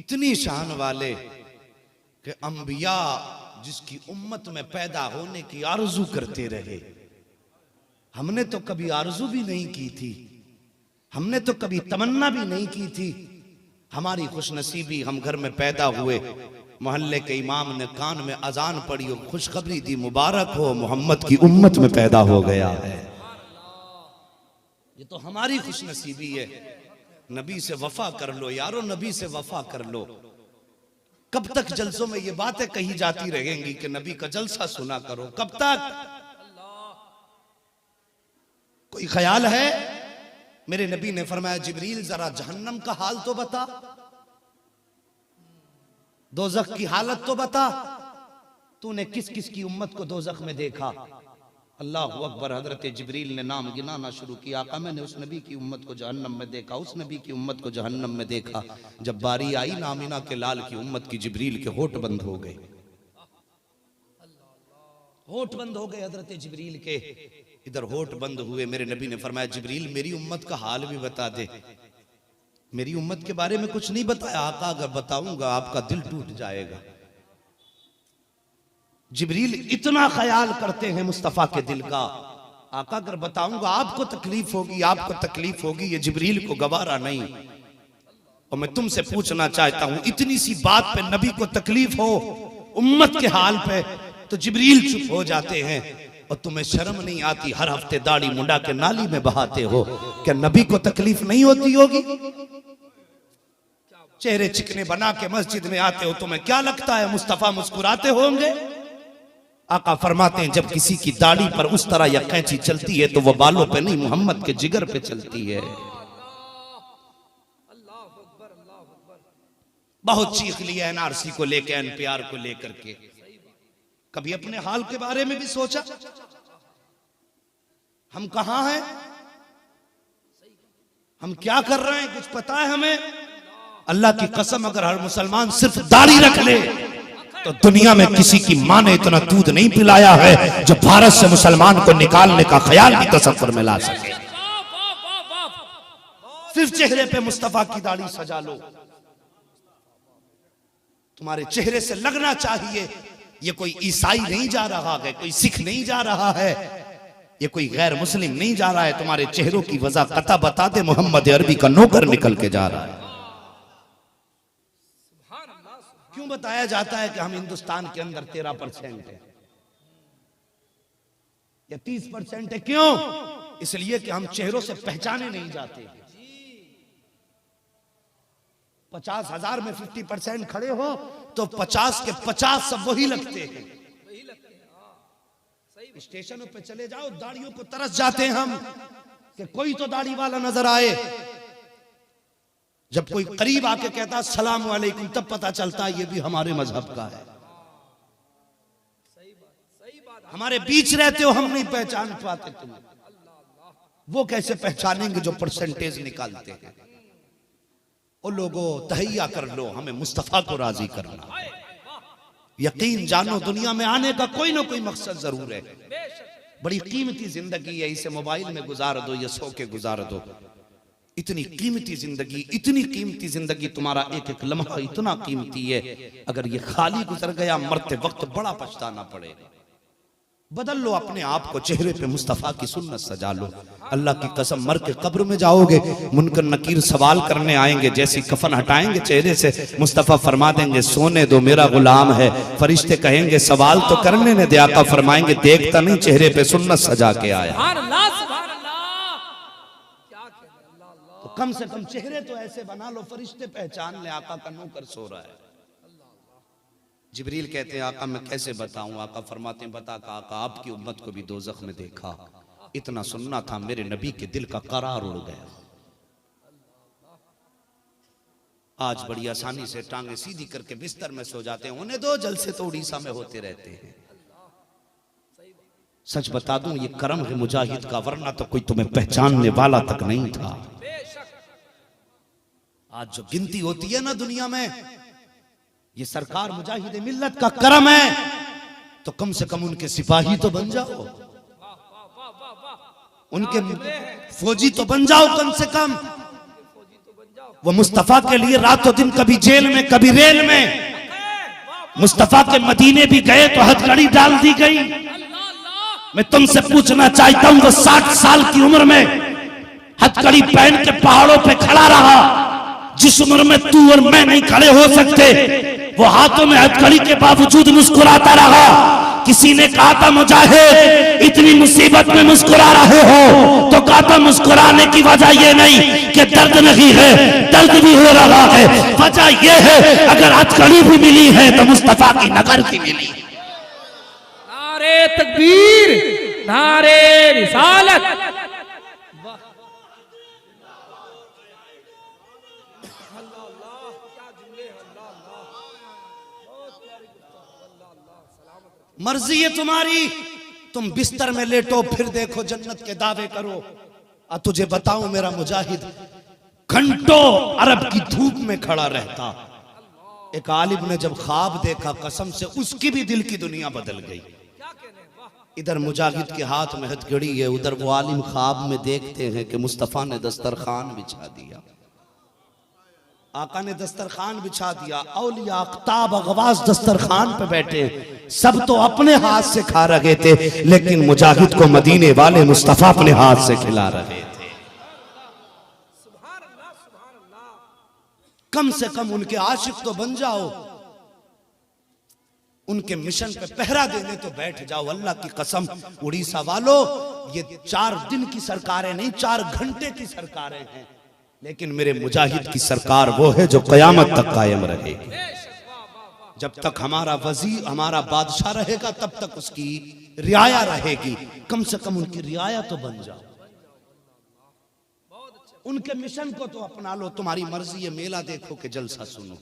इतनी शान वाले कि अंबिया जिसकी उम्मत में पैदा होने की आरज़ू करते रहे। हमने तो कभी आरज़ू भी नहीं की थी, हमने तो कभी तमन्ना भी नहीं की थी। हमारी खुशनसीबी, हम घर में पैदा हुए, मोहल्ले के इमाम ने कान में अजान पड़ी और खुशखबरी दी, मुबारक हो मोहम्मद की उम्मत में पैदा हो गया है। ये तो हमारी खुशनसीबी है। नबी से वफा कर लो यारो, नबी से वफा कर लो। कब तक जलसों में ये बातें कही जाती रहेंगी कि नबी का जलसा सुना करो? कब तक? कोई ख्याल है? मेरे नबी ने फरमाया, जिब्रील जरा जहन्नम का हाल तो बता, दोजख की हालत तो बता। तूने किस किस की उम्मत को दोजख में देखा? अल्लाह अकबर। हजरत जिब्रील ने नाम गिनाना शुरू किया। आका मैंने उस नबी की उम्मत को जहन्नम में देखा, उस नबी की उम्मत को जहन्नम में देखा। जब बारी आई नामिना के लाल की उम्मत की, जिब्रील के होठ बंद हो गए, होठ बंद हो गए हजरत जिब्रील के। इधर होठ बंद हुए, मेरे नबी ने फरमाया, जिब्रील मेरी उम्मत का हाल भी बता दे। मेरी उम्मत के बारे में कुछ नहीं बताया। आका अगर बताऊंगा आपका दिल टूट जाएगा। जिब्रील इतना ख्याल करते हैं मुस्तफा के दिल का। आका अगर बताऊंगा आपको तकलीफ होगी, आपको तकलीफ होगी। ये जिब्रील को गवारा नहीं। और मैं तुमसे पूछना चाहता हूं, इतनी सी बात पे नबी को तकलीफ हो, उम्मत के हाल पे, तो जिब्रील चुप हो जाते हैं। और तुम्हें शर्म नहीं आती? हर हफ्ते दाढ़ी मुंडा के नाली में बहाते हो। क्या नबी को तकलीफ नहीं होती होगी? चेहरे चिकने बना के मस्जिद में आते हो, तुम्हें क्या लगता है मुस्तफा मुस्कुराते होंगे? आका फरमाते हैं, जब किसी की दाढ़ी पर उस तरह या कैंची चलती है तो वह बालों पे नहीं, मोहम्मद के जिगर पे चलती है। बहुत चीख लिया एनआरसी को लेकर, एनपीआर को लेकर के। कभी अपने हाल के बारे में भी सोचा? हम कहां हैं? हम क्या कर रहे हैं? कुछ पता है हमें? अल्लाह की कसम, अगर हर मुसलमान सिर्फ दाढ़ी रख ले तो दुनिया में किसी की मां ने इतना दूध नहीं पिलाया है जो भारत से मुसलमान को निकालने का ख्याल भी तसव्वुर में ला सके। सिर्फ चेहरे पे मुस्तफा की दाढ़ी सजा लो। तुम्हारे चेहरे से लगना चाहिए ये कोई ईसाई नहीं जा रहा है, कोई सिख नहीं जा रहा है, ये कोई गैर मुस्लिम नहीं जा रहा है। तुम्हारे चेहरों की वजह कता बता दे, मोहम्मद अरबी का नौकर निकल के जा रहा है। क्यों बताया जाता है कि हम हिंदुस्तान के अंदर 13% है या 30% है? क्यों? इसलिए कि हम चेहरों से पहचाने नहीं जाते। 50,000 में 50% खड़े हो तो 50 के 50 सब वही लगते हैं। स्टेशनों पे चले जाओ, दाढ़ियों को तरस जाते हैं हम कि कोई तो दाढ़ी वाला नजर आए। जब कोई करीब आके कहता है सलाम वालेकुम, तब पता चलता है ये भी हमारे मजहब का है। हमारे बीच रहते हो, हम नहीं पहचान पाते तुम्हें। वो कैसे पहचानेंगे जो परसेंटेज निकालते हैं? ओ लोगों, तहैया कर लो, हमें मुस्तफा को राजी करना। यकीन जानो, दुनिया में आने का कोई ना कोई मकसद जरूर है। बड़ी कीमती जिंदगी है, इसे मोबाइल में गुजार दो या सो के गुजार दो। इतनी कीमती जिंदगी, इतनी कीमती जिंदगी, तुम्हारा एक एक लम्हा इतना कीमती है। अगर ये खाली गुजर गया, मरते वक्त बड़ा पछताना पड़ेगा। बदल लो अपने आप को, चेहरे पे मुस्तफा की सुन्नत सजा लो। अल्लाह की कसम, मर के कब्र में जाओगे, मुनकर नकीर सवाल करने आएंगे। जैसी कफन हटाएंगे चेहरे से, मुस्तफा फरमा देंगे सोने दो मेरा गुलाम है। फरिश्ते कहेंगे सवाल तो करने ने दे। आका फरमाएंगे देखता नहीं चेहरे पे सुन्नत सजा के आया। तो कम से कम चेहरे तो ऐसे बना लो फरिश्ते पहचान ले आका का नौकर सो रहा है। जिब्रील कहते हैं आका मैं कैसे बताऊं? आका फरमाते हैं बता का आका आपकी उम्मत को भी दोज़ख में देखा, इतना सुनना था, मेरे नबी के दिल का करार उड़ गया। आज बड़ी आसानी से टांगे सीधी करके बिस्तर में सो जाते हैं। उन्हें दो जलसे तो उड़ीसा में होते रहते हैं। सच बता दूं ये करम है मुजाहिद का, वरना तो कोई तुम्हें पहचानने वाला तक नहीं था। आज जो गिनती होती है ना दुनिया में, ये सरकार मुजाहिद मिल्लत का करम है। तो कम से कम उनके सिपाही तो बन जाओ, उनके फौजी तो बन जाओ कम से कम। वो मुस्तफा के लिए रातों दिन कभी जेल में कभी रेल में। मुस्तफा के मदीने भी गए तो हथकड़ी डाल दी गई। मैं तुमसे पूछना चाहता हूं, वो 60 साल की उम्र में हथकड़ी पहन के पहाड़ों पे खड़ा रहा, जिस उम्र में तू और मैं नहीं खड़े हो सकते, वो हाथों में हथकड़ी के बावजूद मुस्कुराता रहा। किसी ने कहा था मुजाहिद इतनी मुसीबत में मुस्कुरा रहे हो, तो कहा था मुस्कुराने की वजह ये नहीं कि दर्द नहीं है, दर्द भी हो रहा है। वजह ये है अगर हथकड़ी भी मिली है तो मुस्तफा की नगर की मिली। नारे तकबीर, नारे रिसालत। मर्जी है तुम्हारी, तुम बिस्तर में लेटो फिर देखो जन्नत के दावे करो। तुझे बताऊं मेरा मुजाहिद घंटों अरब की धूप में खड़ा रहता। एक आलिम ने जब ख्वाब देखा कसम से उसकी भी दिल की दुनिया बदल गई। इधर मुजाहिद के हाथ में हथकड़ी है, उधर वो आलिम ख्वाब में देखते हैं कि मुस्तफा ने दस्तरखान बिछा दिया। आका ने दस्तरखान बिछा दिया, औलिया अख्ताब अगवास दस्तरखान पे बैठे, सब तो अपने हाथ से खा रहे थे, लेकिन मुजाहिद को मदीने वाले मुस्तफा अपने हाथ से खिला रहे थे। कम से कम उनके आशिक तो बन जाओ, उनके मिशन पे पहरा देने तो बैठ जाओ। अल्लाह की कसम उड़ीसा वालों, ये 4 दिन की सरकारें नहीं 4 घंटे की सरकारें हैं, लेकिन मेरे मुजाहिद की सरकार वो है जो कयामत तक कायम रहेगी। जब तक हमारा वजीर हमारा बादशाह रहेगा तब तक उसकी रियाया रहेगी। कम से कम उनकी रियाया तो बन जाओ, उनके मिशन को तो अपना लो। तुम्हारी मर्जी है मेला देखो कि जलसा सुनो,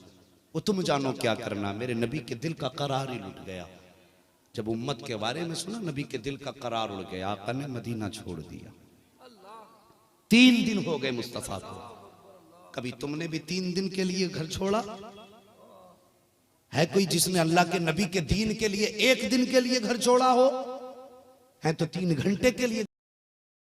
वो तुम जानो क्या करना। मेरे नबी के दिल का करार ही लुट गया जब उम्मत के बारे में सुना। नबी के दिल का करार उड़ गया, आका ने मदीना छोड़ दिया। 3 दिन हो गए मुस्तफा को। कभी तुमने भी 3 दिन के लिए घर छोड़ा है? कोई जिसने अल्लाह के नबी के दीन के लिए 1 दिन के लिए घर छोड़ा हो? है तो 3 घंटे के लिए